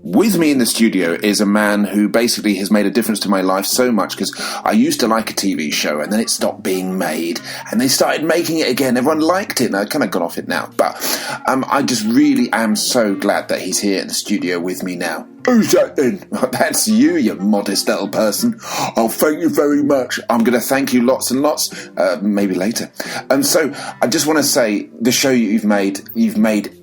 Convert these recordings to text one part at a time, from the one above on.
With me in the studio is a man who basically has made a difference to my life so much, because I used to like a TV show and then it stopped being made and they started making it again. Everyone liked it and I've kind of got off it now. But I just really am so glad that he's here in the studio with me now. Who's that then? That's you modest little person. Oh, thank you very much. I'm going to thank you lots and lots, maybe later. So I just want to say, the show you've made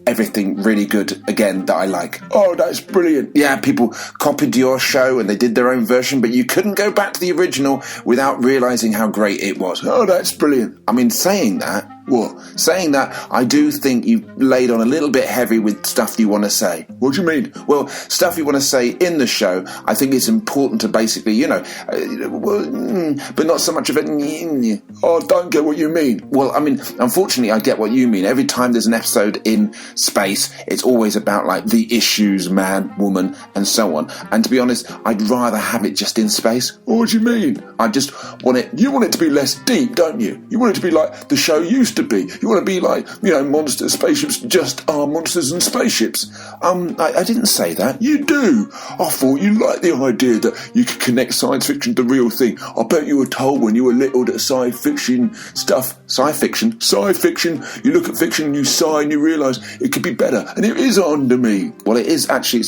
everything really good again that I like. Oh, that's brilliant. Yeah, people copied your show and they did their own version, but you couldn't go back to the original without realising how great it was. Oh, that's brilliant. I mean, saying that, I do think you laid on a little bit heavy with stuff you want to say. What do you mean? Well, stuff you want to say in the show, I think it's important to basically, but not so much of it. Oh, I don't get what you mean. Well, I mean, unfortunately, I get what you mean. Every time there's an episode in space, it's always about, like, the issues, man, woman, and so on. And to be honest, I'd rather have it just in space. What do you mean? I just want it... You want it to be less deep, don't you? You want it to be like the show used to be. You want to be like, monsters, spaceships, just are monsters and spaceships. I didn't say that. You do. I thought you liked the idea that you could connect science fiction to real thing. I bet you were told when you were little that sci fiction stuff... Sci-fiction? Sci-fiction. You look at fiction and you sigh and you realise it could be better. And it is under me. Well, it is actually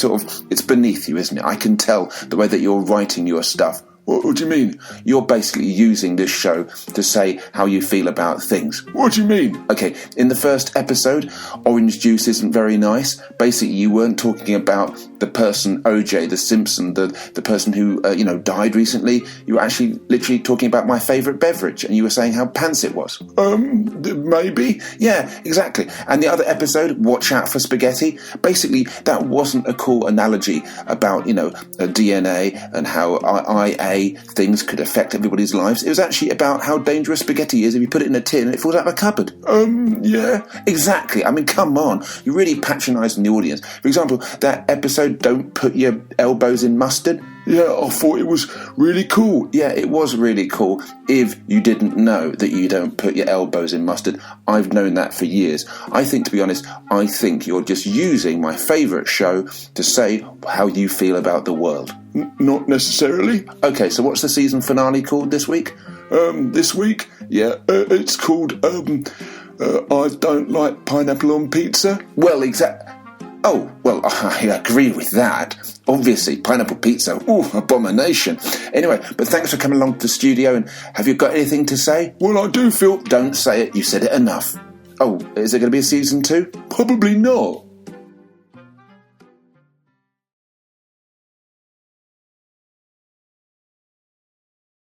it's beneath you, isn't it? I can tell the way that you're writing your stuff. What do you mean? You're basically using this show to say how you feel about things. What do you mean? Okay, in the first episode, orange juice isn't very nice. Basically, you weren't talking about the person, OJ, the Simpson, the person who, died recently. You were actually literally talking about my favourite beverage, and you were saying how pants it was. Maybe? Yeah, exactly. And the other episode, Watch Out for Spaghetti, basically, that wasn't a cool analogy about, DNA and how IA things could affect everybody's lives. It was actually about how dangerous spaghetti is if you put it in a tin and it falls out of a cupboard. Yeah. Exactly. I mean, come on. You're really patronising the audience. For example, that episode, Don't Put Your Elbows in Mustard. Yeah, I thought it was really cool. Yeah, it was really cool if you didn't know that you don't put your elbows in mustard. I've known that for years. I think, to be honest, you're just using my favourite show to say how you feel about the world. Not necessarily. Okay, so what's the season finale called this week? This week? Yeah, it's called, I Don't Like Pineapple on Pizza. Well, Oh, well, I agree with that. Obviously, pineapple pizza, abomination. Anyway, but thanks for coming along to the studio, and have you got anything to say? Well, I do feel... Don't say it, you said it enough. Oh, is there going to be a season 2? Probably not.